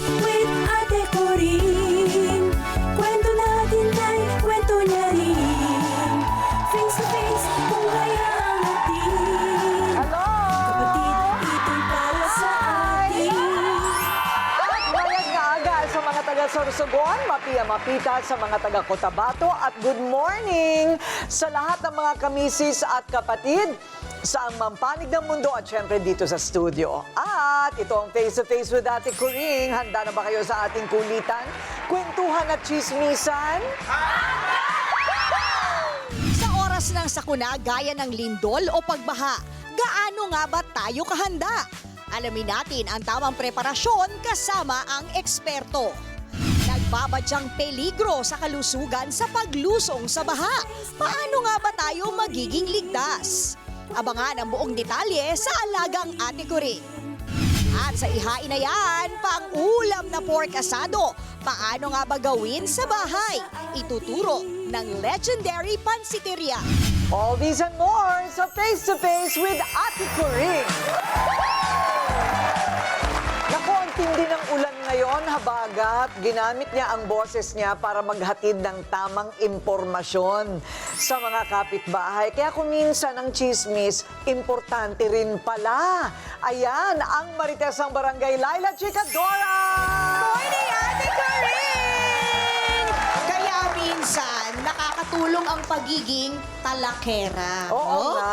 with Ate Coring. Kwento natin ay kwento niya rin. Face to face, buhay ang ating. Hello! Kapatid, ito'y para sa atin. At mayag na agad sa mga taga Sorsogon, mapita sa mga taga Cotabato at good morning sa lahat ng mga kamisis at kapatid sa mampanig ng mundo at syempre dito sa studio. At ito ang Face to Face with Ate Coring. Handa na ba kayo sa ating kulitan, kwentuhan at chismisan? Sa oras ng sakuna gaya ng lindol o pagbaha, gaano nga ba tayo kahanda? Alamin natin ang tamang preparasyon kasama ang eksperto. Nagbabadyang peligro sa kalusugan sa paglusong sa baha. Paano nga ba tayo magiging ligtas? Abangan ang buong detalye sa Alagang Ate Coring. At sa ihain na yan, pang-ulam na pork asado. Paano nga ba gawin sa bahay? Ituturo ng legendary pansiteria. All these and more sa Face to Face with Ate Coring. Naku, ang tindi ng ulan ngayon, habagat. Ginamit niya ang boses niya para maghatid ng tamang impormasyon sa mga kapitbahay. Kaya kung minsan ang chismis, importante rin pala. Ayan, ang Marites ng Barangay, Laila Chicadora! Morning, Ate Coring! Kaya minsan, nakakatulong ang pagiging talakera. Oo nga.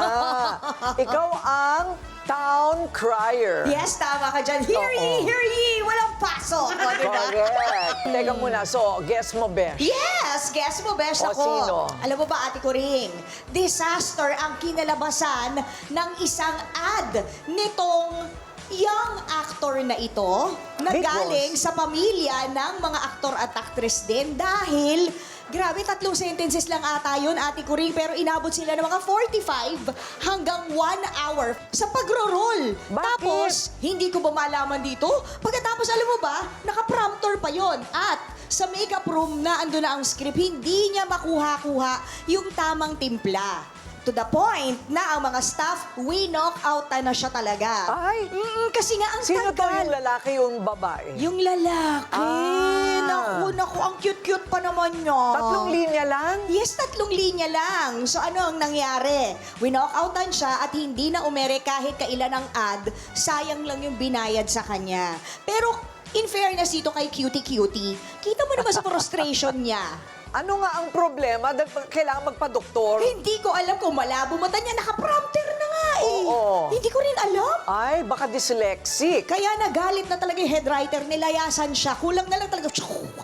Ikaw ang town crier. Yes, tama ka dyan. Hear ye, hear ye! Walang pasok. O, diba? Correct. Teka muna, so, guess mo, Besh? Yes! Guess mo, best O, ako. sino? Alam mo ba, Ate Coring, disaster ang kinalabasan ng isang ad nitong young actor na ito na Big galing boss. sa pamilya ng mga aktor at actress din dahil grabe, 3 sentences lang ata yun, Ate Coring, pero inabot sila ng mga 45 hanggang 1 hour sa pagro-roll. Bakit? Tapos, hindi ko ba malaman dito? Pagkatapos, alam mo ba, naka-prompter pa yon at sa makeup room na ando na ang script, hindi niya makuha-kuha yung tamang timpla. To the point na ang mga staff, we-knock out na siya talaga. Ay! Kasi nga, ang Sino to tagal. yung lalaki, yung babae? Yung lalaki. Ah. Naku, ang cute-cute pa naman niya. 3 linya lang? Yes, 3 linya lang. So ano ang nangyari? Winock-outan siya at hindi na umere kahit kailan ang ad. Sayang lang yung binayad sa kanya. Pero in fairness dito kay Cutie, kita mo naman sa frustration niya. Ano nga ang problema? Kailangan magpa-doktor? Hindi ko alam kung malabo mata niya. Naka-prompter na nga eh. Oo. Hindi ko rin alam. Ay, baka dyslexic. Kaya nagalit na talaga yung head writer, nilayasan siya. Kulang na lang talaga.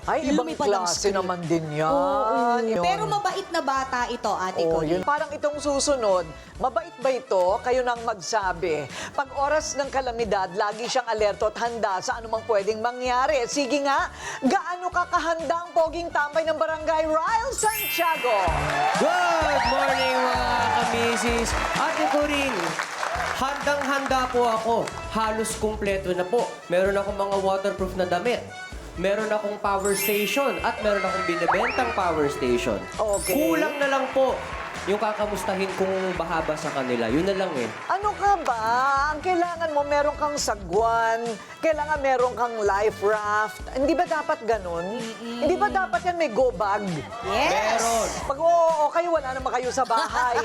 Ay, ibang lumipad ang klase script. naman din yan. Oo. Yun. Pero mabait na bata ito, Ate Oh, Coring. yun. Parang itong susunod, mabait ba ito? Kayo nang magsabi. Pag oras ng kalamidad, lagi siyang alerto at handa sa anumang pwedeng mangyari. Sige nga, gaano ka kahanda ang poging tambay ng Barangay Ryle Santiago? Good morning mga kamisis! Ate Coring, handang-handa po ako. Halos kumpleto na po. Meron akong mga waterproof na damit. Meron akong power station at meron akong binibentang power station. Okay. Kulang na lang po yung kakamustahin kung bahaba sa kanila. Yun na lang eh. Ano ka ba? Ang kailangan mo, meron kang sagwan, kailangan meron kang life raft. Hindi ba dapat ganun? Hindi ba dapat yan may go bag? Yes! Meron. Pag oo, kayo, wala naman kayo sa bahay.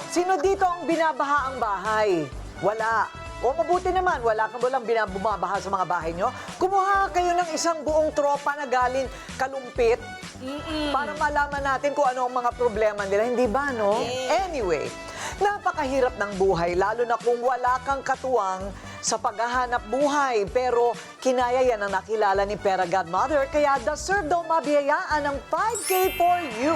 Sino dito ang binabaha ang bahay? Wala. O mabuti naman, walang bumabaha sa mga bahay nyo. Kumuha kayo ng isang buong tropa na galing Kalumpit para malaman natin kung ano ang mga problema nila. Hindi ba, no? Yeah. Anyway, napakahirap ng buhay, lalo na kung wala kang katuwang sa paghahanap buhay. Pero kinaya yan ang nakilala ni Pera Godmother, kaya deserve daw mabiyayaan ng 5K for you.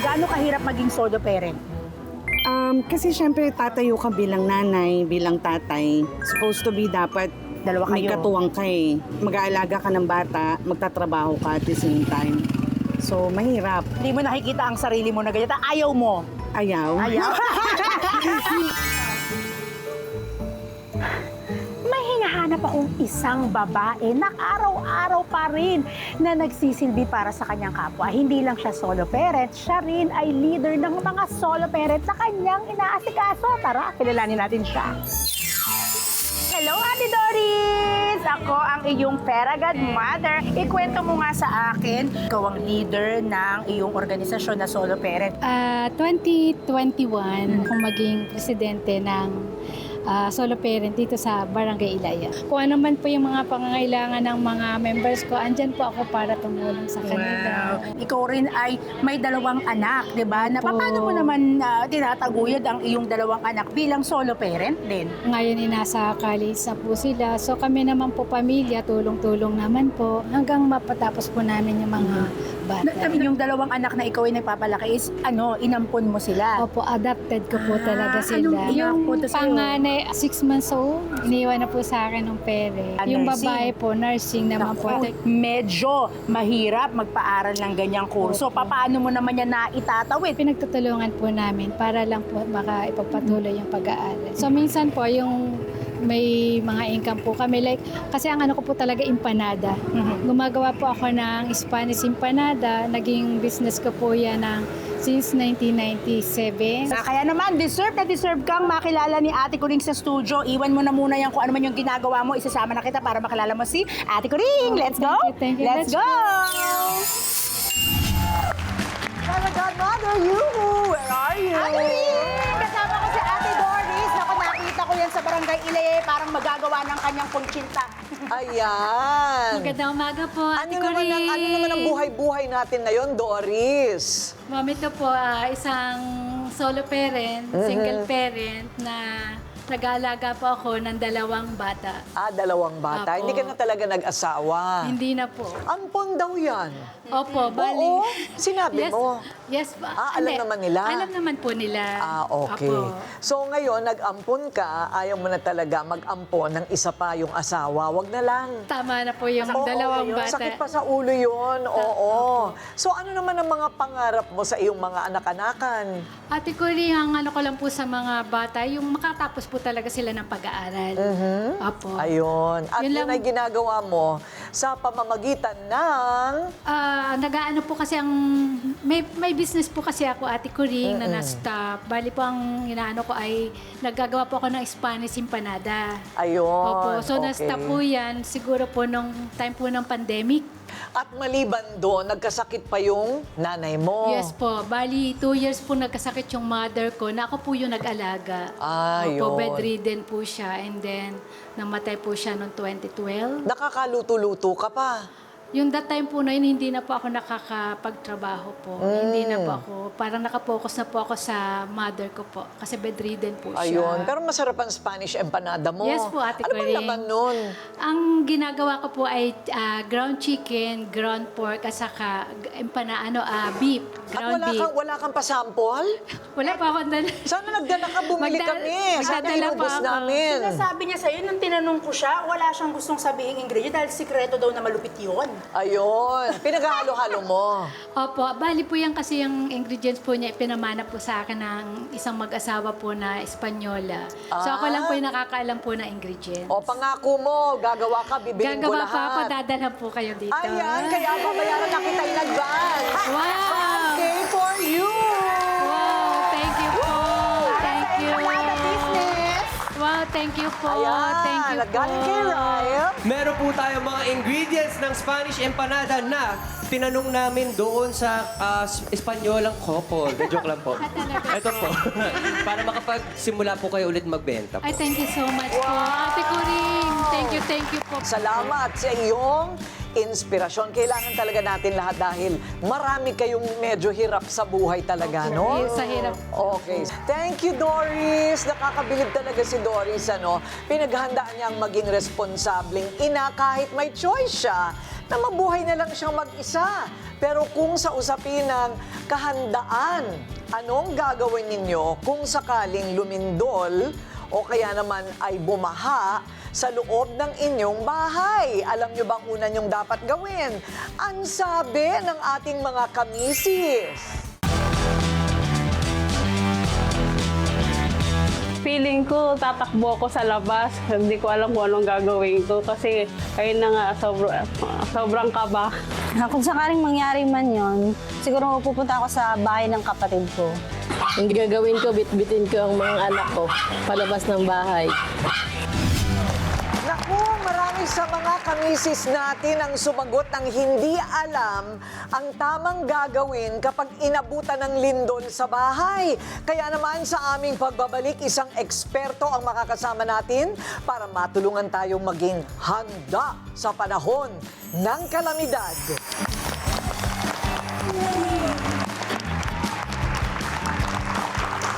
Gaano kahirap maging solo parent? Kasi syempre tatayo ka bilang nanay, bilang tatay. Supposed to be dapat Dalawa may kayo. katuwang ka eh. Mag-aalaga ka ng bata, magtatrabaho ka at the same time. So, mahirap. Hindi mo nakikita ang sarili mo na ganyan. Ayaw mo. Ayaw. Ayaw. May hinahanap akong isang babae na araw-araw para pa rin na nagsisilbi para sa kanyang kapwa. Hindi lang siya solo parent, siya rin ay leader ng mga solo parent na kanyang inaasikaso. Tara, kilalanin natin siya. Hello, Ate Doris! Ako ang iyong Peragad Mother. Ikwento mo nga sa akin, ikaw ang leader ng iyong organisasyon na solo parent. 2021 kung maging presidente ng solo parent dito sa Barangay Ilaya. Kung ano man po yung mga pangangailangan ng mga members ko, andyan po ako para tumulong sa kanila. Ikaw rin ay may 2 anak, di ba? Na Opo. paano mo naman tinataguyod ang iyong 2 anak bilang solo parent din? Ngayon nasa college na po sila. So kami naman po pamilya, tulong-tulong naman po hanggang mapatapos po namin yung mga bata. Yung 2 anak na ikaw ay nagpapalaki is inampon mo sila? Opo, adopted ko po talaga anong sila. inapunta sa'yo? Panganay, 6 months old, iniwan na po sa akin ng pere. Yung Nursing? babae po, nursing naman po. Naku, medyo mahirap magpaaral ng ganyang kurso. Paano mo naman yan na itatawid? Pinagtutulungan po namin para lang po maka ipagpatuloy yung pag-aaral. So minsan po yung may mga income po kami like kasi ang ano ko po talaga empanada. Gumagawa po ako ng Spanish empanada. Naging business ko po yan since 1997. Kaya naman, deserve kang makilala ni Ate Kuring sa studio. Iwan mo na muna yan kung ano man yung ginagawa mo. Isasama na kita para makilala mo si Ate Kuring. Let's go! Thank you. Let's go! Peragad Mother, where are you? Ate Kuring! Kasama ko si Ate Doris. Naku, nakita ko yan sa Barangay Ilaya. Parang magagawa ng kanyang kuntsinta. Ayan. Magandang umaga po, Ate Ano naman ang buhay-buhay natin ngayon, Doris? Ma'am, ito po isang solo parent, single parent na nag-aalaga po ako ng 2 bata. 2 bata. Apo. Hindi ka na talaga nag-asawa. Hindi na po. Ampon daw yan. Opo, bali. Oo, sinabi Yes, mo. yes ba? Alam Hindi. naman nila? Alam naman po nila. Okay. Opo. So ngayon, nag-ampon ka, ayaw mo na talaga mag-ampon ng isa pa yung asawa. Wag na lang. Tama na po yung Oo, 2 bata. Sakit pa sa ulo yun. Oo. So ano naman ang mga pangarap mo sa iyong mga anak-anakan? Ate Cory, ang ano ko lang po sa mga bata, yung makatapos po talaga sila ng pag-aaral. Opo. Ayun. At Yun yun lang. ay ginagawa mo sa pamamagitan ng... Nag-aano po kasi may business po kasi ako, Ate Coring, na na-stop. Bali po ang inaano ko ay naggagawa po ako ng Spanish empanada. Ayun. Opo, so okay. na-stop po yan siguro po nung time po ng pandemic. At maliban doon, nagkasakit pa yung nanay mo. Yes po, bali 2 years po nagkasakit yung mother ko na ako po yung nag-alaga. Ayun. Opo, bedridden po siya and then namatay po siya noong 2012. Nakakaluto-luto ka pa. Yung that time po na yun, hindi na po ako nakakapagtrabaho po. Hindi na po ako, parang nakapokus na po ako sa mother ko po. Kasi bedridden po siya. Ayun. Pero masarap ang Spanish empanada mo. Yes po, Ate Ano bang Coring. laman nun? Ang ginagawa ko po ay ground chicken, ground pork, at saka beef. At Ground beef. wala kang pasampol? Wala pa ako dala. Sana nagdala ka, bumili kami. Sana magdadala pa inubos ako. namin. Sinasabi niya sa'yo, nung tinanong ko siya, wala siyang gustong sabihin ingredient dahil sikreto daw na malupit yun. Ayun. Pinaghalo-halo mo. Opo, bali po yan kasi yung ingredients po niya, pinamana po sa akin ng isang mag-asawa po na Espanyola. So ako lang po yung nakakaalam po na ingredients. O, pangako mo, gagawa ka, bibilin ko Gagawa lahat. pa ako, dadala po kayo dito. Ayan, kaya babayaran na kita in advance. Wow! Okay for you! Wow, thank you po. Thank you. Wow, thank you po. Ayan, Thank you po. nagaling kay Ryan. Meron po tayo mga ingredients ng Spanish empanada na tinanong namin doon sa Espanyolang couple. Joke lang po. Ito po. Para makapagsimula po kayo ulit magbenta po. Ay, thank you so much po. Ate Coring, thank you po. Salamat sa iyong inspirasyon. Kailangan talaga natin lahat dahil marami kayong medyo hirap sa buhay talaga, no? Sa hirap. Okay. Thank you, Doris. Nakakabilib talaga si Doris, ano? Pinaghandaan niyang maging responsableng ina kahit may choice siya na mabuhay na lang siyang mag-isa. Pero kung sa usapin ng kahandaan, anong gagawin ninyo kung sakaling lumindol o kaya naman ay bumaha sa loob ng inyong bahay? Alam nyo bang una nyong dapat gawin? Ang sabi ng ating mga kamisis. feeling ko tatakbo ako sa labas. Hindi ko alam kung anong gagawin ko kasi ayun na nga, sobrang kaba. Kung sakaling mangyari man yon, siguro pupunta ako sa bahay ng kapatid ko. Ang gagawin ko, bitbitin ko ang mga anak ko palabas ng bahay. Naku, marami sa mga kamisis natin ang sumagot ng hindi alam ang tamang gagawin kapag inabutan ng lindol sa bahay. Kaya naman sa aming pagbabalik, isang eksperto ang makakasama natin para matulungan tayong maging handa sa panahon ng kalamidad.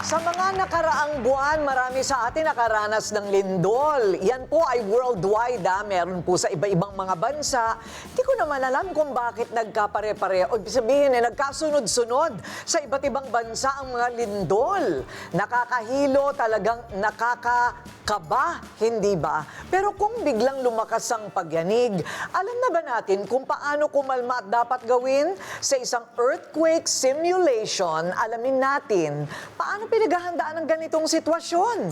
Sa mga nakaraang buwan, marami sa atin nakaranas ng lindol. Yan po ay worldwide, meron po sa iba-ibang mga bansa. Hindi ko naman alam kung bakit nagkapare-pare. O ibig sabihin, nagkasunod-sunod sa iba't ibang bansa ang mga lindol. Nakakahilo, talagang nakakakaba, hindi ba? Pero kung biglang lumakas ang pagyanig, alam na ba natin kung paano kumalma at dapat gawin? Sa isang earthquake simulation, alamin natin paano pinaghahandaan ng ganitong sitwasyon.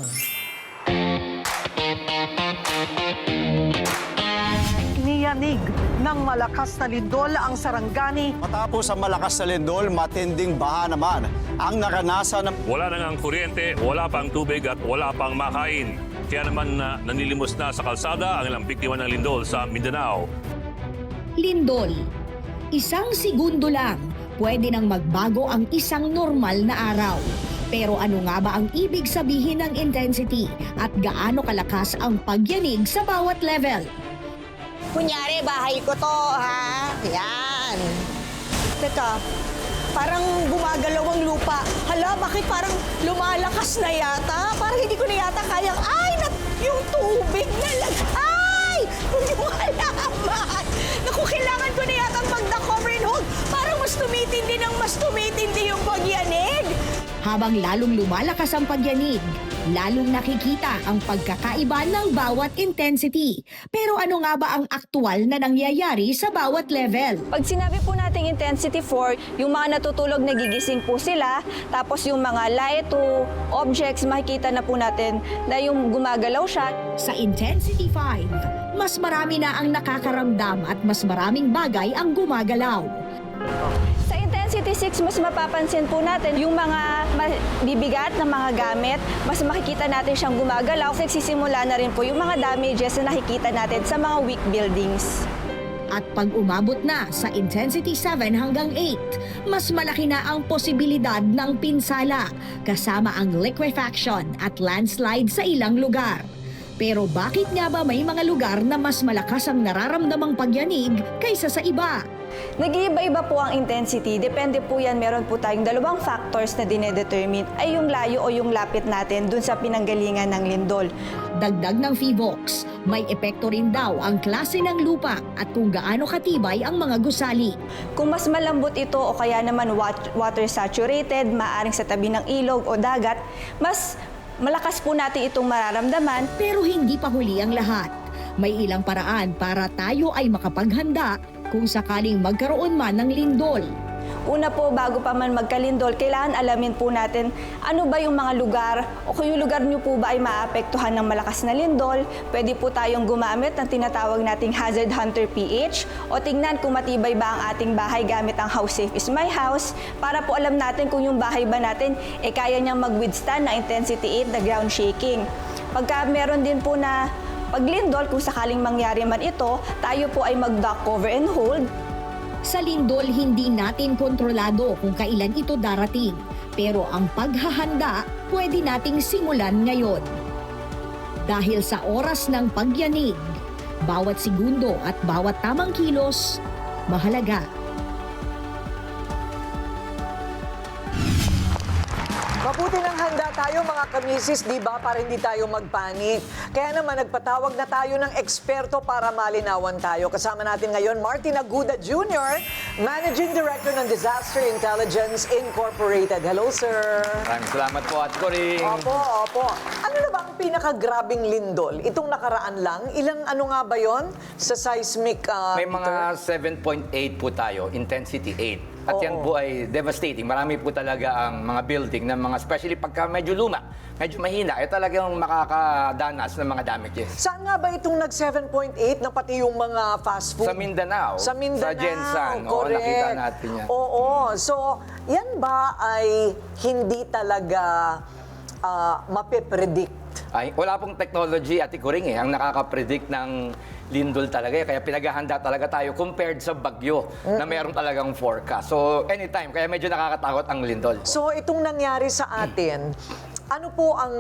Niyanig ng malakas na lindol ang Sarangani. Matapos ang malakas na lindol, matinding baha naman ang naranasan ng... Wala na ngang kuryente, wala pang tubig at wala pang makain. Kaya naman nanilimos na sa kalsada ang ilang biktima ng lindol sa Mindanao. Lindol. Isang segundo lang, pwede nang magbago ang isang normal na araw. Pero ano nga ba ang ibig sabihin ng intensity at gaano kalakas ang pagyanig sa bawat level? Kunyari, bahay ko to, ha? Yan. Teka, parang gumagalaw ang lupa. Hala, bakit parang lumalakas na yata? Parang hindi ko na yata kayang, yung tubig na ay! Hindi mo alaman. Naku, kailangan ko na yata mag-cover and hold. Parang mas tumitindi yung pagyanig. Habang lalong lumalakas ang pagyanig, lalong nakikita ang pagkakaiba ng bawat intensity. Pero ano nga ba ang aktual na nangyayari sa bawat level? Pag sinabi po nating intensity 4, yung mga natutulog nagigising po sila. Tapos yung mga light to objects, makikita na po natin na yung gumagalaw siya. Sa intensity 5, mas marami na ang nakakaramdam at mas maraming bagay ang gumagalaw. Sa intensity 6, mas mapapansin po natin yung mga bibigat na mga gamit, mas makikita natin siyang gumagalaw. Nagsisimula na rin po yung mga damages na nakikita natin sa mga weak buildings. At pag umabot na sa intensity 7 hanggang 8, mas malaki na ang posibilidad ng pinsala, kasama ang liquefaction at landslide sa ilang lugar. Pero bakit nga ba may mga lugar na mas malakas ang nararamdamang pagyanig kaysa sa iba? Nag-iiba-iba po ang intensity. Depende po yan. Meron po tayong dalawang factors na dinedetermine ay yung layo o yung lapit natin dun sa pinanggalingan ng lindol. Dagdag ng PHIVOLCS, may epekto rin daw ang klase ng lupa at kung gaano katibay ang mga gusali. Kung mas malambot ito o kaya naman water saturated, maaring sa tabi ng ilog o dagat, mas malakas po natin itong mararamdaman. Pero hindi pa huli ang lahat. May ilang paraan para tayo ay makapaghanda kung sakaling magkaroon man ng lindol. Una po, bago pa man magkalindol, kailangan alamin po natin ano ba yung mga lugar o kung yung lugar nyo po ba ay maapektuhan ng malakas na lindol. Pwede po tayong gumamit ng tinatawag nating Hazard Hunter PH o tingnan kung matibay ba ang ating bahay gamit ang How Safe is My House para po alam natin kung yung bahay ba natin kaya niyang mag-withstand na intensity 8 na ground shaking. Pagka meron din po na paglindol, kung sakaling mangyari man ito, tayo po ay mag-duck cover and hold. Sa lindol, hindi natin kontrolado kung kailan ito darating. Pero ang paghahanda, pwede nating simulan ngayon. Dahil sa oras ng pagyanig, bawat segundo at bawat tamang kilos, mahalaga. Mabuti nang handa tayo mga kamisis, di ba? Para hindi tayo magpanik. Kaya naman nagpatawag na tayo ng eksperto para malinawan tayo. Kasama natin ngayon, Martin Aguda Jr., Managing Director ng Disaster Intelligence Incorporated. Hello, sir. Maraming salamat po, Ate Coring. Opo. Ano na ba ang pinakagrabing lindol? Itong nakaraan lang? Ilang ano nga ba yon sa seismic May mga 7.8 po tayo, intensity 8. At yan po ay devastating. Marami po talaga ang mga building na mga, especially pagka medyo luma, medyo mahina, ay talagang makakadanas ng mga damages. Saan nga ba itong nag 7.8 na pati yung mga fast food? Sa Mindanao. Sa Mindanao. Sa Gensan. Oo, Correct. nakita natin yan. Oo. So, yan ba ay hindi talaga mapipredict? Ay, wala pong technology, Ate Kuring, ang nakaka-predict ng lindol talaga. Kaya pinaghahanda talaga tayo compared sa bagyo na meron talagang forecast. So, anytime. Kaya medyo nakakatakot ang lindol. So, itong nangyari sa atin, ano po ang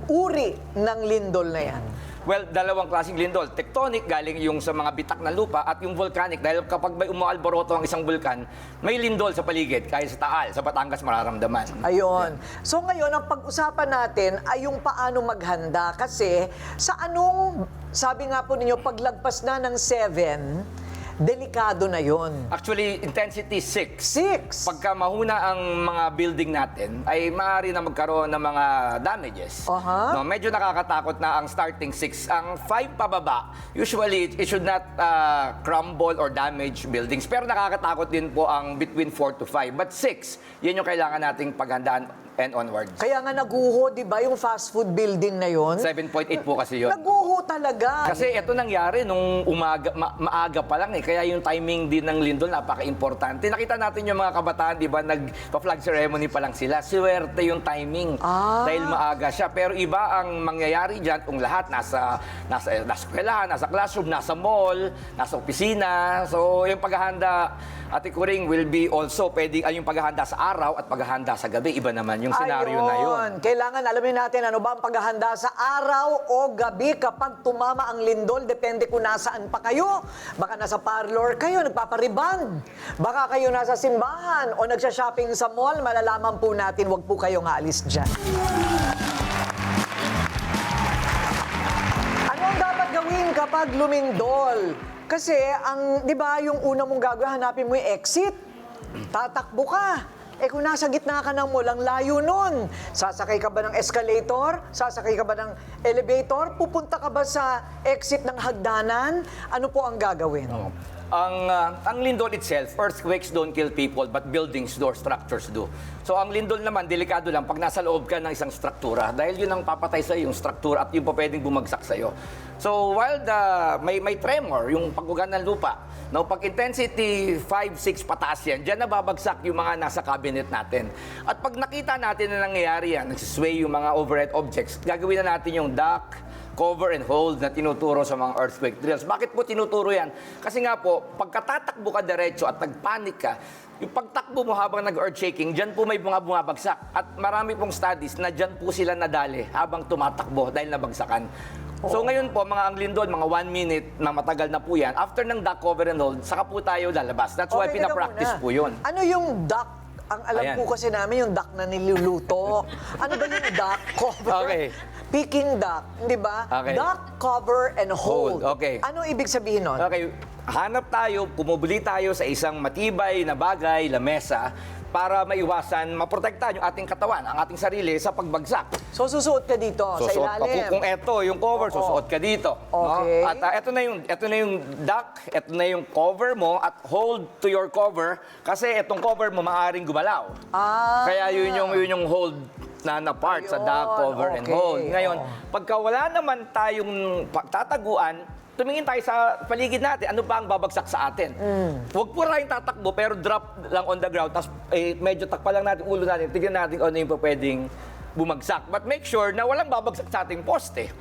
uri ng lindol na yan? Well, dalawang klaseng lindol. Tectonic, galing yung sa mga bitak na lupa, at yung volcanic, dahil kapag may umaalboroto ang isang bulkan, may lindol sa paligid, kaya sa Taal, sa Batangas mararamdaman. Ayun. So ngayon, ang pag-usapan natin ay yung paano maghanda. Kasi sa anong, sabi nga po ninyo, paglagpas na ng 7, delikado na yon. Actually, intensity 6. 6? Pagka mahuna ang mga building natin, ay maaari na magkaroon ng mga damages. No, medyo nakakatakot na ang starting 6. Ang 5 pababa, usually it should not crumble or damage buildings. Pero nakakatakot din po ang between 4 to 5. But 6, yun yung kailangan nating paghandaan and onwards. Kaya nga naguho, di ba, yung fast food building na yon? 7.8 po kasi yun. Naguho talaga. Kasi ito nangyari nung umaga, maaga pa lang eh. Kaya yung timing din ng lindol, napaka-importante. Nakita natin yung mga kabataan, di ba, nagpa-flag ceremony pa lang sila. Swerte yung timing. Dahil maaga siya. Pero iba ang mangyayari dyan kung lahat nasa eskwelahan, nasa classroom, nasa mall, nasa opisina. So yung paghahanda, Ate Kuring, will be also pwedeng yung paghahanda sa araw at paghahanda sa gabi. Iba naman yung senaryo na yun. Kailangan alamin natin ano ba ang paghahanda sa araw o gabi kapag tumama ang lindol. Depende kung nasaan pa kayo. Baka nasa parlor kayo, nagpapariband. Baka kayo nasa simbahan o nagsha-shopping sa mall. Malalaman po natin, wag po kayong aalis dyan. Ano ang dapat gawin kapag lumindol? Kasi, di ba, yung una mong gagawin, hanapin mo yung exit. Tatakbo ka. Kung nasa gitna ka ng mall, ang layo nun. Sasakay ka ba ng escalator? Sasakay ka ba ng elevator? Pupunta ka ba sa exit ng hagdanan? Ano po ang gagawin? Ang lindol itself, earthquakes don't kill people, but buildings or structures do. So ang lindol naman, delikado lang pag nasa loob ka ng isang struktura, dahil yun ang papatay sa yung struktura at yung pa pwedeng bumagsak sa'yo. So while may tremor, yung pag-ugan ng lupa, no, pag intensity 5, 6 pataas yan, dyan nababagsak yung mga nasa cabinet natin. At pag nakita natin na nangyayari yan, nagsisway yung mga overhead objects, gagawin na natin yung dock, cover and hold na tinuturo sa mga earthquake drills. Bakit po tinuturo yan? Kasi nga po, pagkatatakbo ka diretso at nagpanik ka, yung pagtakbo mo habang nag-earth shaking, dyan po may mga bumabagsak. At marami pong studies na dyan po sila nadali habang tumatakbo dahil nabagsakan. So ngayon po, mga ang lindol, mga 1 minute na matagal na po yan, after ng duck, cover and hold, saka po tayo lalabas. That's why pinapractice po yun. Ano yung duck? Ang alam po kasi namin yung duck na niluluto. Ano ba yung duck cover? Okay. Peking duck, di ba? Okay. Duck, cover, and hold. Okay. Ano ibig sabihin nun? Okay, hanap tayo, pumubuli tayo sa isang matibay na bagay, lamesa, para maiwasan, maprotektahan yung ating katawan, ang ating sarili sa pagbagsak. So susuot ka dito sa ilalim? Kung eto yung cover, susuot ka dito. Okay. No? At eto na yung duck, eto na yung cover mo, at hold to your cover, kasi etong cover mo maaring gumalaw. Kaya yun yung hold na part sa duck, cover, and hold. Ngayon, pagka wala naman tayong pagtataguan, tumingin tayo sa paligid natin, ano ba ang babagsak sa atin? Huwag po tayong tatakbo, pero drop lang on the ground, tapos medyo takpa lang natin ulo natin, tignan natin kung ano yung pwedeng bumagsak. But make sure na walang babagsak sa ating poste,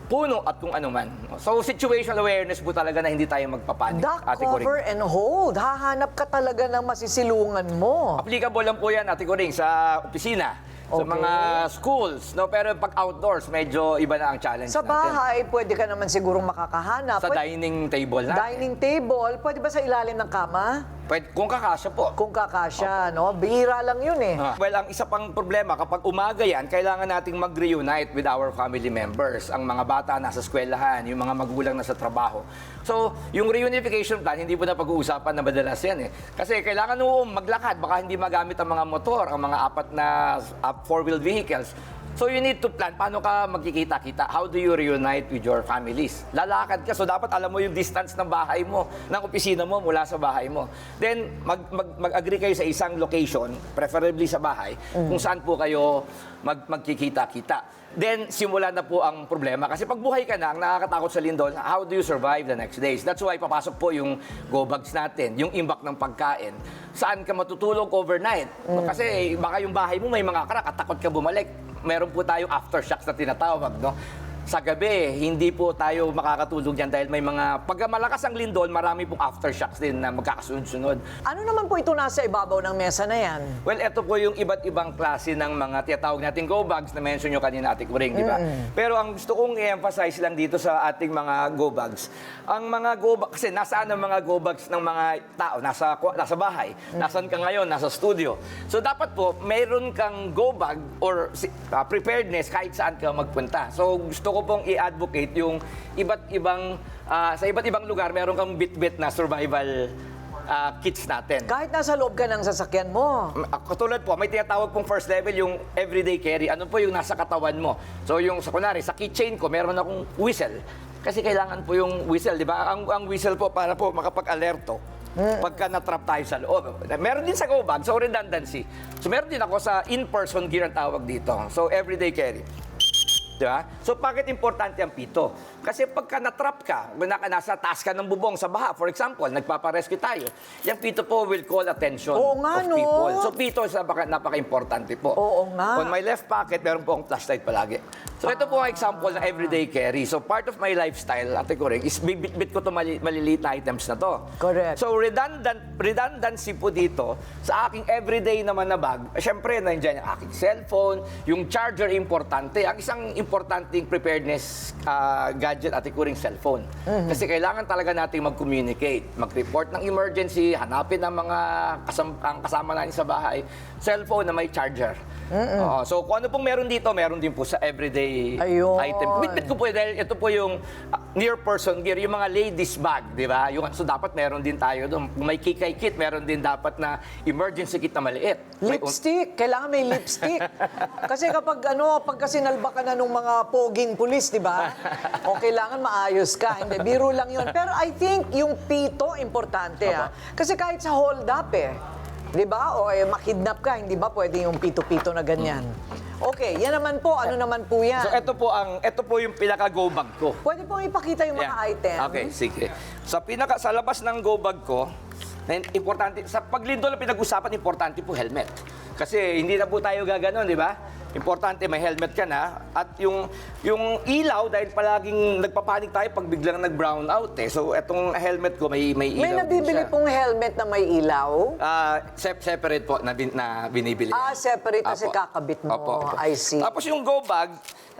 puno at kung ano man. So, situational awareness po talaga na hindi tayo magpapanik. Duck, cover, and hold. Hahanap ka talaga ng masisilungan mo. Applicable lang po yan, Ate Kuring, sa opisina. Sa mga schools, no? Pero pag outdoors, medyo iba na ang challenge Sa natin. bahay, pwede ka naman sigurong makakahanap. Sa dining table natin. Dining table, pwede ba sa ilalim ng kama? Pwede, kung kakasya po. Kung kakasya, no? Bihira lang yun eh. Well, ang isa pang problema, kapag umaga yan, kailangan nating mag-reunite with our family members. Ang mga bata nasa eskwelahan, yung mga magulang nasa trabaho. So, yung reunification plan, hindi po na pag-uusapan na madalas yan eh. Kasi kailangan mo maglakad, baka hindi magamit ang mga motor, ang mga apat na four-wheeled vehicles. So you need to plan, paano ka magkikita-kita? How do you reunite with your families? Lalakad ka, so dapat alam mo yung distance ng bahay mo, ng opisina mo mula sa bahay mo. Then, mag-agree kayo sa isang location, preferably sa bahay, kung saan po kayo magkikita-kita. Then, simula na po ang problema. Kasi pag buhay ka na, ang nakakatakot sa lindol, how do you survive the next days? That's why papasok po yung go bags natin, yung imbak ng pagkain. Saan ka matutulog overnight? Kasi baka yung bahay mo may mga crack at takot ka bumalik. Meron po tayong aftershocks na tinatawag, no? Sa gabi, hindi po tayo makakatulog yan dahil may mga, pagka malakas ang lindol, marami pong aftershocks din na magkakasunod-sunod. Ano naman po ito nasa ibabaw ng mesa na yan? Well, ito po yung iba't ibang klase ng mga tinatawag nating go bags na mention nyo kanina, Ate Kuring, di ba? Pero ang gusto kong i-emphasize lang dito sa ating mga go bags, ang mga go bags, kasi nasaan ang mga go bags ng mga tao? Nasa bahay. Nasaan ka ngayon? Nasa studio. So dapat po, mayroon kang go bag or preparedness kahit saan ka magpunta. So gusto ko pong i-advocate yung sa iba't ibang lugar, meron kang bit-bit na survival kits natin. Kahit nasa loob ka ng sasakyan mo. Katulad po, may tinatawag pong first level, yung everyday carry. Ano po yung nasa katawan mo? So yung kunwari, sa keychain ko, meron akong whistle. Kasi kailangan po yung whistle, di ba? Ang whistle po para po makapag-alerto. Pagka na-trap tayo sa loob. Meron din sa go bag, so redundancy. So meron din ako sa in-person gear ang tawag dito. So everyday carry. Diba? So, bakit importante ang pito? Kasi pagka na-trap ka, nasa taas ka ng bubong sa baha, for example, nagpaparescue tayo, yung pito po will call attention Oo nga, of no? people. So, pito is napaka-importante po. Oo nga. On my left pocket, meron po akong flashlight palagi. So, ito po ang example ng everyday carry. So, part of my lifestyle, Ate Kuring, is bibit ko to maliliit na items na to. Correct. So, redundancy po dito, sa aking everyday naman na bag, syempre, nandiyan yung aking cellphone, yung charger, importante. Ang isang importanteng preparedness gadget, Ate Kuring, cellphone. Kasi kailangan talaga natin mag-communicate, mag-report ng emergency, hanapin ang mga kasama natin sa bahay, cellphone na may charger. So kung ano pong meron dito, meron din po sa everyday item. Bit-bit ko po dahil ito po yung near person gear, yung mga ladies bag, di ba? So dapat meron din tayo doon. Kung may kikay kit, meron din dapat na emergency kit na maliit. Lipstick. Kailangan may lipstick. Kasi kapag pagka sinalba ka na nung mga poging pulis, di ba? O kailangan maayos ka. Hindi, biro lang yun. Pero I think yung pito, importante ha. Kasi kahit sa hold up di ba? O makidnap ka, hindi ba pwede yung pito-pito na ganyan? Okay, yan naman po. Ano naman po yan? So ito po yung pinaka-go bag ko. Pwede pong ipakita yung mga items. Okay, sige. Sa labas ng go bag ko, importante, sa paglindol na pinag-usapan, importante po helmet. Kasi hindi na po tayo gaganon, di ba? Importante may helmet ka na. At yung ilaw, dahil palaging nagpapanik tayo pag biglang nag-brown out So etong helmet ko, may ilaw May din nabibili siya. pong helmet na may ilaw? Separate po na binibili. Separate kasi Apo. kakabit mo. Opo. I see. Tapos yung go bag,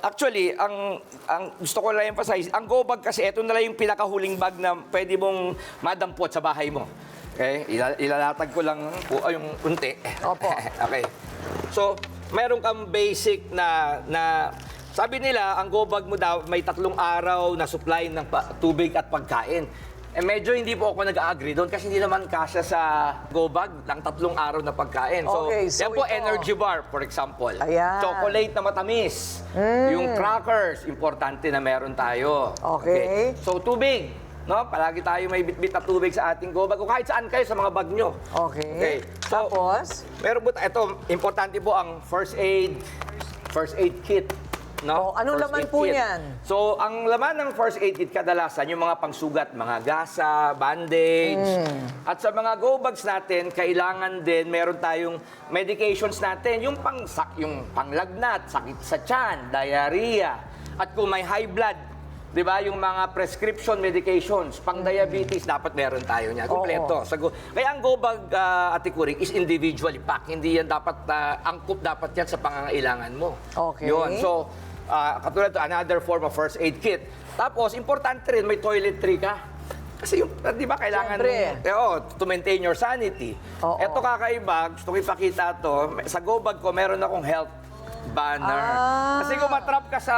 actually, ang gusto ko lang emphasize, ang go bag kasi ito na lang yung pinakahuling bag na pwede mong madampot sa bahay mo. Okay? Ilalatag ko lang po yung unti. Opo. Okay. So, meron kang basic na sabi nila, ang go bag mo daw may 3 araw na supply ng tubig at pagkain. Medyo hindi po ako nag-agree doon kasi hindi naman kasya sa go bag ng 3 araw na pagkain. So, Okay, so yan po, ito. energy bar, for example. Ayan. Chocolate na matamis. Yung crackers, importante na meron tayo. Okay. So, tubig. No? Palagi tayo may bitbit na tubig sa ating go bag o kahit saan kayo sa mga bag nyo. Okay. So, Tapos? meron po, ito, importante po ang first aid kit. No? Anong First laman aid po kit. yan? So, ang laman ng first aid kit kadalasan, yung mga pangsugat, mga gasa, bandage. At sa mga go bags natin, kailangan din meron tayong medications natin, yung panglagnat, sakit sa tiyan, diarrhea. At kung may high blood, di ba, yung mga prescription medications, pang-diabetes, dapat meron tayo niya. Kompleto. Kaya ang go bag, Ate Kuring, is individually packed. Hindi yan dapat, angkop dapat yan sa pangangailangan mo. Okay. Yun. So, katulad to, another form of first aid kit. Tapos, importante rin, may toiletry ka. Kasi yung, di ba, kailangan to maintain your sanity. Ito kakaiba, gusto ko ipakita to. Sa go bag ko, meron akong health banner. Kasi kung matrap ka sa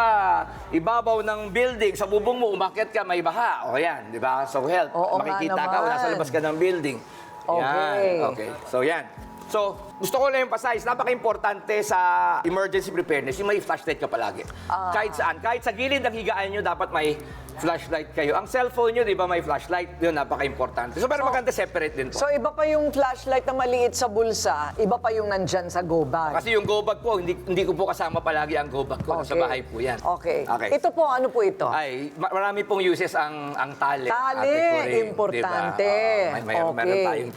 ibabaw ng building, sa bubong mo, umakyat ka, may baha. O yan, di ba? So help. Oo, Makikita nga ka, o nasa naman. labas ka ng building. Okay. Yan. Okay. So yan. So, gusto ko lang emphasize, napaka-importante sa emergency preparedness, yung may flashlight ka palagi. Kahit saan, kahit sa gilid ng higaan nyo, dapat may flashlight kayo. Ang cellphone nyo, di ba, may flashlight, yun, napaka-importante. So, pero maganda separate din po. So, iba pa yung flashlight na maliit sa bulsa, iba pa yung nandyan sa go bag. Kasi yung go bag po, hindi ko po kasama palagi ang go bag ko. Sa bahay po yan. Okay. Okay. Ito po, ano po ito? Ay, marami pong uses ang tali. Tali, Ate Coring, importante. Diba? Meron Okay. tayong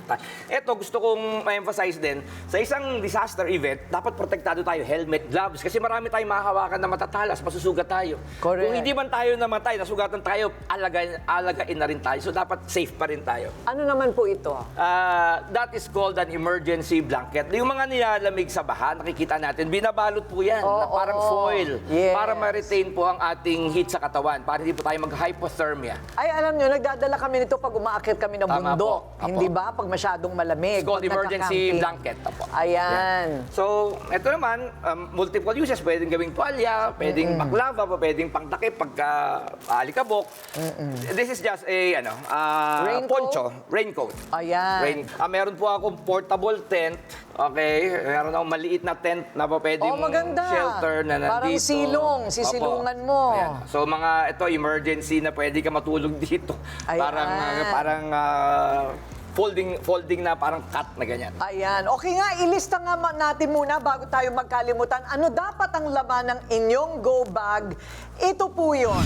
Ito, gusto kong ma-emphasize din, sa isang disaster event, dapat protektado tayo, helmet, gloves, kasi marami tayong mahahawakan na matatalas, masusugat tayo. Correct. Kung hindi man tayo namatay, nasugatan tayo, alagain na rin tayo. So, dapat safe pa rin tayo. Ano naman po ito? That is called an emergency blanket. Yung mga nilalamig sa baha, nakikita natin, binabalot po yan, na parang foil, Yes. para ma-retain po ang ating heat sa katawan, para hindi po tayo mag-hypothermia. Ay, alam nyo, nagdadala kami nito pag umaakit kami ng Tama bundok. po. Apo. Hindi ba? Pag masyadong malamig. It's called pag emergency nagka-camping. blanket. Apo. Ayan. So, ito naman, multiple uses. Pwedeng gawing tuwalya, pwedeng baklava, pwedeng pangtakip pagka alikabok. This is just a Raincoat? poncho, raincoat. Ayan. Meron po akong portable tent. Okay, meron akong maliit na tent na pa pwedeng maganda. shelter na nandito. Parang silong, Opo. sisilungan mo. Ayan. So, ito, emergency na pwede ka matulog dito. Ayan. Parang folding na parang cut na ganyan. Ayan. Okay nga, ilista nga natin muna bago tayo magkalimutan. Ano dapat ang laman ng inyong go bag? Ito po yun.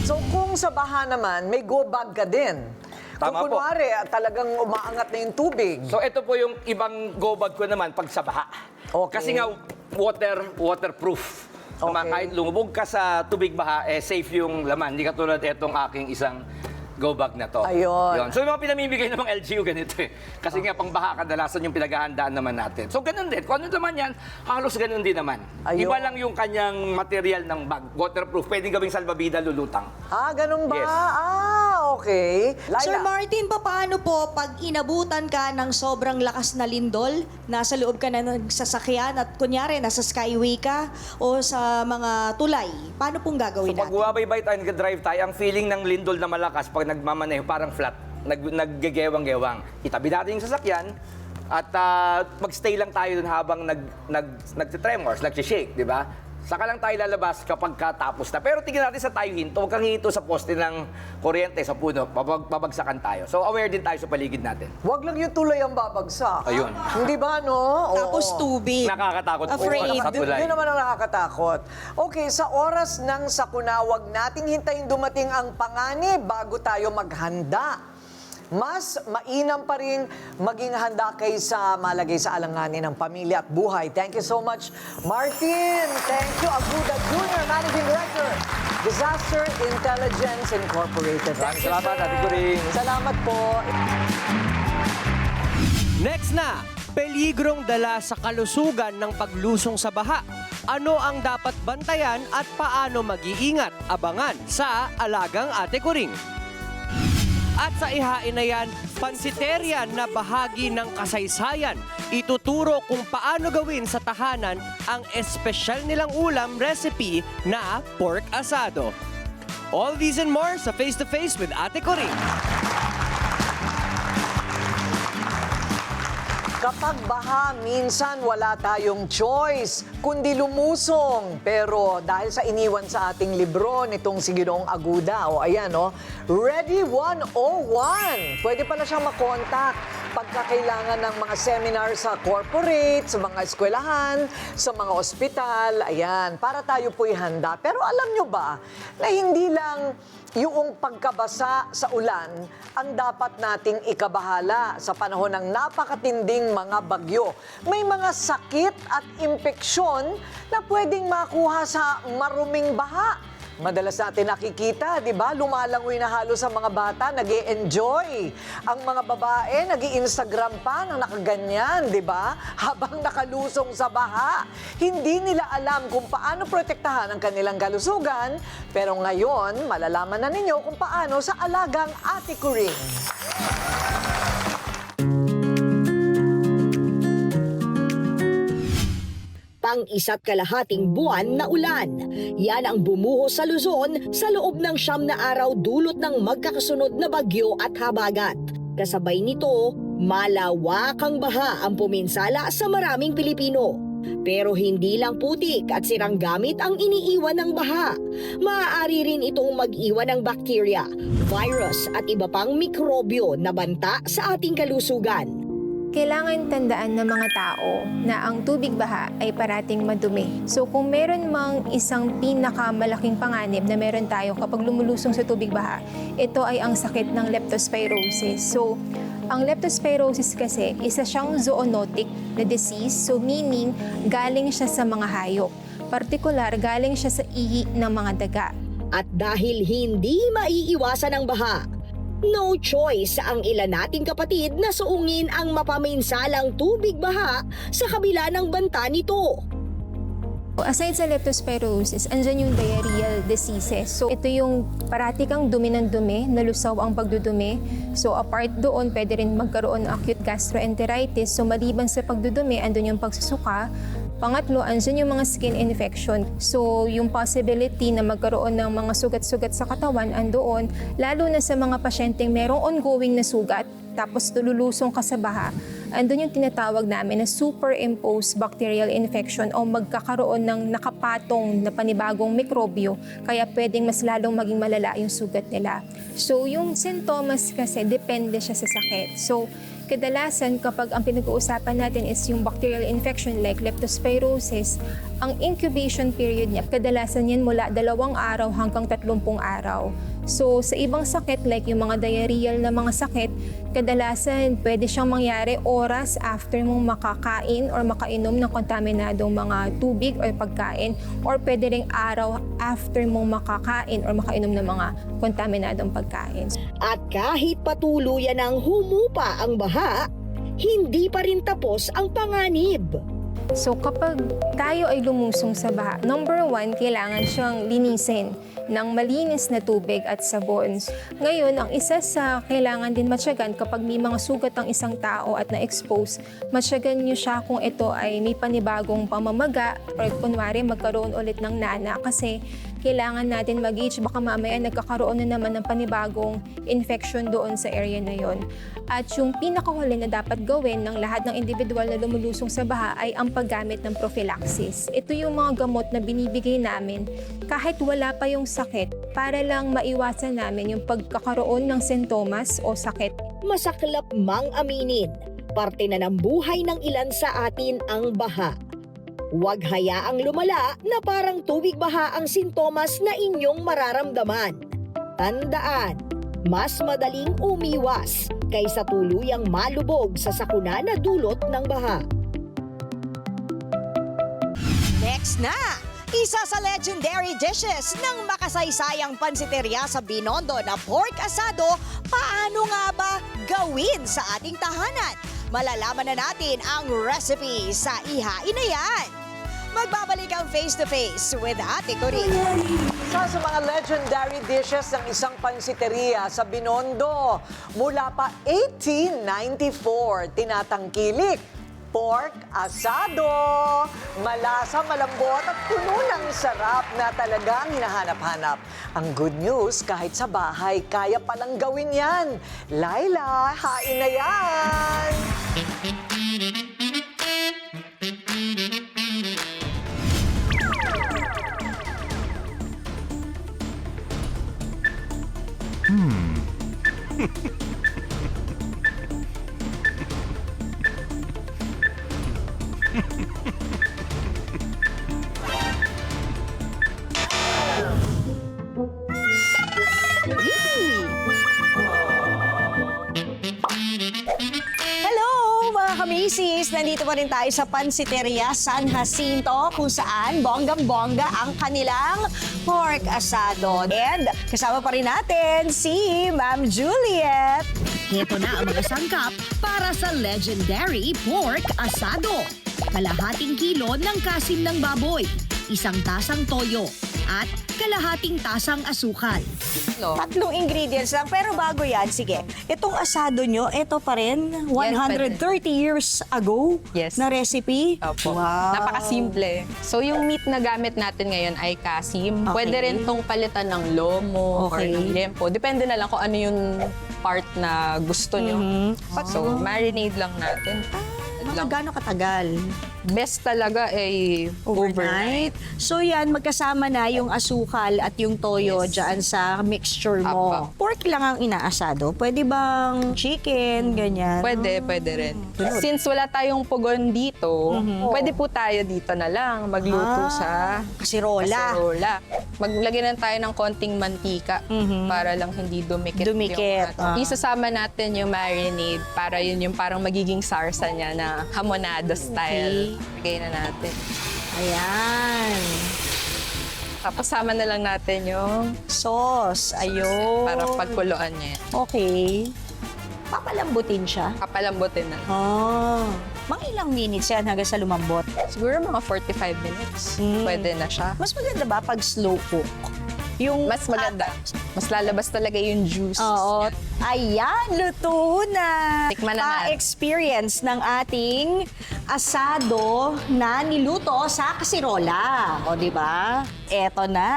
So kung sa baha naman, may go bag ka din. Tama Kung po. kunwari, talagang umaangat na yung tubig. So ito po yung ibang go bag ko naman pag sa baha. Okay. Kasi nga waterproof. Okay. Kahit lumubog ka sa tubig baha, safe yung laman. Hindi katulad itong aking isang go bag na to. Ayun. Yun. So yung mga pinamimigay ng mga LGU ganito eh. Kasi nga pang baha kadalasan yung pinaghahandaan naman natin. So ganun din. Kung ano naman yan, halos ganun din naman. Ayun. Iba lang yung kanyang material ng bag. Waterproof. Pwedeng gawing salbabida, lulutang. Ganun ba? Yes. Okay. Sir Laila. Martin, paano po pag inabutan ka ng sobrang lakas na lindol, nasa loob ka na ng sasakyan at kunyari nasa skyway ka o sa mga tulay, paano pong gagawin So pag natin? bumabaybay tayo, nag-drive tayo, ang feeling ng lindol na malakas pag nagmamaneho, parang flat, naggegewang-gewang. Itabi natin yung sasakyan at mag-stay lang tayo dun habang nagtitremors, nag-shake, di ba? Saka lang tayo lalabas kapag katapos na. Pero tingnan natin sa tayo hinto, huwag kang hinto sa poste ng kuryente, sa puno, babagsakan tayo. So aware din tayo sa paligid natin. Huwag lang yung tulay ang babagsak. Ayun. Hindi ba, no? Tapos Oo. tubig. Nakakatakot po Afraid. sa tulay. Yun naman ang nakakatakot. Okay, sa oras ng sakuna, huwag nating hintayin dumating ang panganib bago tayo maghanda. Mas mainam pa rin maging handa kaysa malagay sa alanganin ng pamilya at buhay. Thank you so much, Martin. Thank you, Aguda Jr., Managing Director, Disaster Intelligence Incorporated. Thank you, Salamat, sir. Ate Coring. Salamat po. Next na, peligrong dala sa kalusugan ng paglusong sa baha. Ano ang dapat bantayan at paano mag-iingat? Abangan sa Alagang Ate Coring. At sa ihain na yan, pansiteryan na bahagi ng kasaysayan. Ituturo kung paano gawin sa tahanan ang espesyal nilang ulam recipe na pork asado. All these and more sa Face to Face with Ate Coring. Kapag baha, minsan wala tayong choice, kundi lumusong. Pero dahil sa iniwan sa ating libro nitong si Ginoong Aguda, ayan, Ready 101. Pwede pala siyang makontak pagka kailangan ng mga seminar sa corporate, sa mga eskwelahan, sa mga ospital, ayan, para tayo po'y handa. Pero alam nyo ba na hindi lang yung pagkabasa sa ulan ang dapat nating ikabahala sa panahon ng napakatinding mga bagyo. May mga sakit at impeksyon na pwedeng makuha sa maruming baha. Madalas natin nakikita, di ba? Lumalangoy na halos sa mga bata, nag-e-enjoy. Ang mga babae, nag-i-Instagram pa ng nakaganyan, di ba? Habang nakalusong sa baha. Hindi nila alam kung paano protektahan ang kanilang kalusugan. Pero ngayon, malalaman na ninyo kung paano sa Alagang Ate Coring. pang-1.5 buwan na ulan. Yan ang bumuhos sa Luzon sa loob ng 9 na araw dulot ng magkakasunod na bagyo at habagat. Kasabay nito, malawakang baha ang puminsala sa maraming Pilipino. Pero hindi lang putik at sirang gamit ang iniiwan ng baha. Maaari rin itong mag-iwan ng bakterya, virus at iba pang mikrobyo na banta sa ating kalusugan. Kailangan tandaan ng mga tao na ang tubig baha ay parating madumi. So kung meron mang isang pinakamalaking panganib na meron tayo kapag lumulusong sa tubig baha, ito ay ang sakit ng leptospirosis. So ang leptospirosis kasi, isa siyang zoonotic na disease. So meaning, galing siya sa mga hayop. Partikular, galing siya sa ihi ng mga daga. At dahil hindi maiiwasan ang baha, no choice ang ilan nating kapatid na suungin ang mapaminsalang tubig baha sa kabila ng banta nito. Aside sa leptospirosis, andyan yung diarrheal diseases. So ito yung parati kang dumi ng dumi, nalusaw ang pagdudumi. So apart doon, pwede rin magkaroon ng acute gastroenteritis. So maliban sa pagdudumi, andun yung pagsusuka. Pangatlo, andyan yung mga skin infection. So yung possibility na magkaroon ng mga sugat-sugat sa katawan, andoon. Lalo na sa mga pasyenteng merong ongoing na sugat, tapos tululusong ka sa baha. Andun yung tinatawag namin na superimposed bacterial infection o magkakaroon ng nakapatong na panibagong mikrobyo, kaya pwedeng mas lalong maging malala yung sugat nila. So yung sintomas kasi depende siya sa sakit. So kadalasan kapag ang pinag-uusapan natin is yung bacterial infection like leptospirosis, ang incubation period niya kadalasan yan mula 2 araw hanggang 30 araw. So sa ibang sakit like yung mga diarrheal na mga sakit, kadalasan pwede siyang mangyari oras after mong makakain or makainom ng kontaminadong mga tubig or pagkain, or pwede ring araw after mong makakain or makainom ng mga kontaminadong pagkain. At kahit patuluyan ng humupa ang baha, hindi pa rin tapos ang panganib. So kapag tayo ay lumusong sa baha, number 1, kailangan siyang linisin ng malinis na tubig at sabon. Ngayon, ang isa sa kailangan din matyagan kapag may mga sugat ang isang tao at na-expose, matyagan niyo siya kung ito ay may panibagong pamamaga or kunwari magkaroon ulit ng nana, kasi kailangan natin mag-gauge, baka mamaya nagkakaroon na naman ng panibagong infection doon sa area na yon. At yung pinakahuli na dapat gawin ng lahat ng individual na lumulusong sa baha ay ang paggamit ng prophylaxis. Ito yung mga gamot na binibigay namin kahit wala pa yung sakit para lang maiwasan namin yung pagkakaroon ng sintomas o sakit. Masaklap mang aminin, parte na ng buhay ng ilan sa atin ang baha. Huwag hayaang lumala na parang tubig baha ang sintomas na inyong mararamdaman. Tandaan, mas madaling umiwas kaysa tuluyang malubog sa sakuna na dulot ng baha. Next na! Isa sa legendary dishes ng makasaysayang pansiteria sa Binondo na pork asado, paano nga ba gawin sa ating tahanan? Malalaman na natin ang recipe sa Ihain na Yan. Magbabalik ang Face to Face with Ate Corinne. Isa sa mga legendary dishes ng isang pansiteria sa Binondo. Mula pa 1894, tinatangkilik. Pork asado. Malasa, malambot at puno ng sarap na talagang hinahanap-hanap. Ang good news, kahit sa bahay, kaya palang gawin yan. Laila, hain na yan! Kamisis, nandito pa rin tayo sa Pansiteria San Jacinto kung saan bonggang-bongga ang kanilang pork asado. And kasama pa rin natin si Ma'am Juliet. Heto na ang mga sangkap para sa legendary pork asado. Kalahating kilo ng kasim ng baboy, 1 tasang toyo, at kalahating tasang asukal. Tatlong ingredients lang, pero bago yan, sige. Itong asado nyo, ito pa rin, 130 years ago na recipe. Opo. Wow. Napakasimple. So yung meat na gamit natin ngayon ay kasim. Okay. Pwede rin tong palitan ng lomo or Okay. ng liempo. Depende na lang kung ano yung part na gusto nyo. So marinate lang natin. Mga gano'ng katagal? Best talaga ay overnight. So yan, magkasama na yung asukal at yung toyo dyan sa mixture mo. Apa. Pork lang ang inaasado. Pwede bang chicken, ganyan? Pwede rin. Since wala tayong pugon dito, pwede po tayo dito na lang magluto sa kasirola. Maglagay na tayo ng konting mantika para lang hindi dumikit. Isasama natin yung marinade para yun yung parang magiging sarsa niya na hamonado style. Lagay na natin. Ayan. Tapos sama na lang natin yung sauce. Ayun. Para pagkuluan niya. Okay. Papalambutin siya? Papalambutin na. Mga ilang minutes yan hanggang sa lumambot? Siguro mga 45 minutes. Pwede na siya. Mas maganda ba pag slow cook? Yung mas maganda. Mas lalabas talaga yung juice. Oo. Ayan, luto na. Tikman na natin. Pa-experience ng ating asado na niluto sa kasirola. O, di ba? Eto na.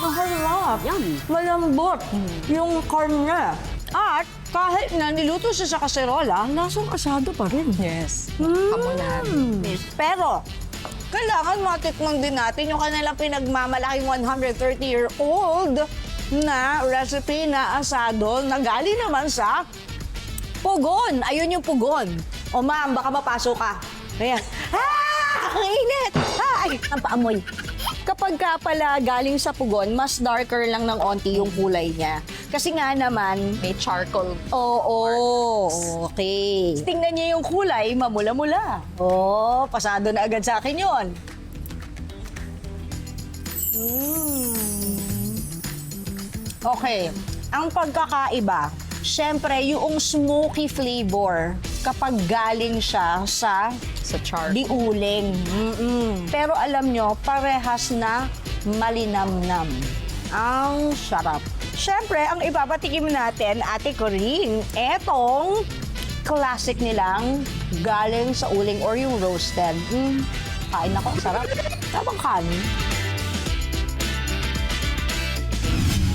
Maharap. Malambot. Yung corn niya. At kahit na niluto siya sa kasirola, lasang asado pa rin. Yes. Hamonado. Pero, kailangan matikman din natin yung kanilang pinagmamalaking 130-year-old na recipe na asado na galing naman sa pugon. Ayun yung pugon. O ma'am, baka mapasok ka. Ayan. Ang init! Ay, ang paamoy. Kapag ka pala galing sa pugon, mas darker lang ng onti yung kulay niya. Kasi nga naman, may charcoal. Oo, okay. Tingnan niyo yung kulay, mamula-mula. Oh, pasado na agad sa akin yun. Okay, ang pagkakaiba, syempre yung smoky flavor kapag galing siya sa charcoal. Diuling. Pero alam nyo, parehas na malinamnam. Ang sarap. Siyempre, ang ipapatikim natin, Ate Coring, etong classic nilang galing sa uling or yung roasted. Kain ako, sarap. Tamang kanin.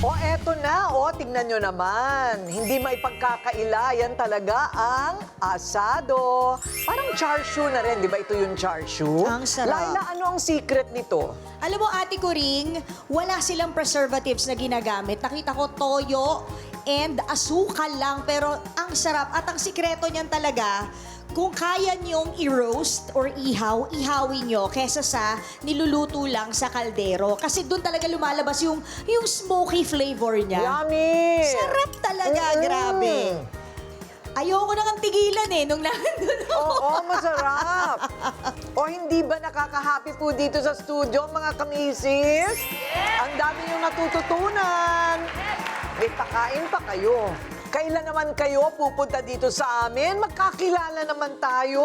O eto na, tingnan nyo naman. Hindi may pagkakaila, yan talaga ang asado. Parang char siu na rin, di ba ito yung char siu? Ang sarap. Laila, ano ang secret nito? Alam mo, Ate Coring, wala silang preservatives na ginagamit. Nakita ko toyo and asukal lang, pero ang sarap. At ang sikreto niyan talaga, kung kaya niyong i-roast or ihaw, ihawin nyo kesa sa niluluto lang sa kaldero. Kasi doon talaga lumalabas yung smoky flavor niya. Yummy! Sarap talaga, grabe. Ayoko nang tigilan nung nandun ako. Oo, masarap. O hindi ba nakaka-happy po dito sa studio, mga kamisis? Ang dami yung natututunan. May pakain pa kayo. Kailan naman kayo pupunta dito sa amin? Magkakilala naman tayo.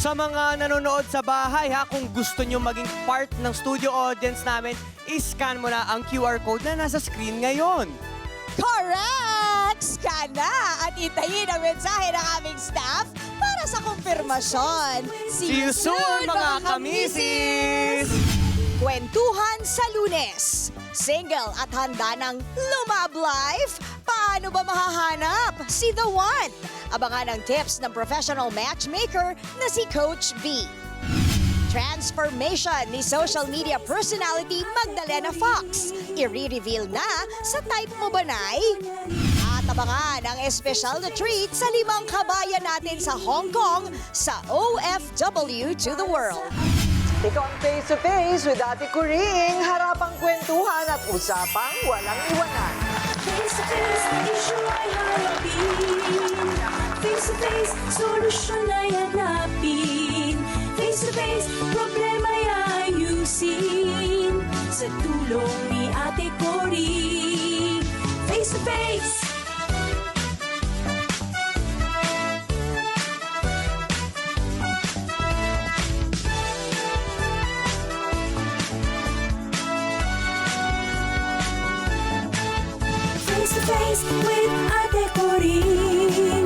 Sa mga nanonood sa bahay, kung gusto nyo maging part ng studio audience namin, iscan mo na ang QR code na nasa screen ngayon. Correct! Scan na at itayin ang mensahe ng aming staff para sa kumpirmasyon. See you soon, mga kamisis! Kwentuhan sa Lunes. Single at handa ng Lumab Life? Paano ba mahahanap si The One? Abangan ang tips ng professional matchmaker na si Coach V. Transformation ni social media personality Magdalena Fox. I-reveal na sa Type Mo Banay? At abangan ang espesyal na treat sa 5 kabayan natin sa Hong Kong sa OFW to the World. Ito ang Face to Face with Ate Coring. Harapang kwentuhan at usapang walang iwanan. Face to face, issue ay harapin. Face to face, solusyon ay hanapin. Face to face, problema ay ayusin. Sa tulong ni Ate Coring. Face to face. face with Ate Corinne.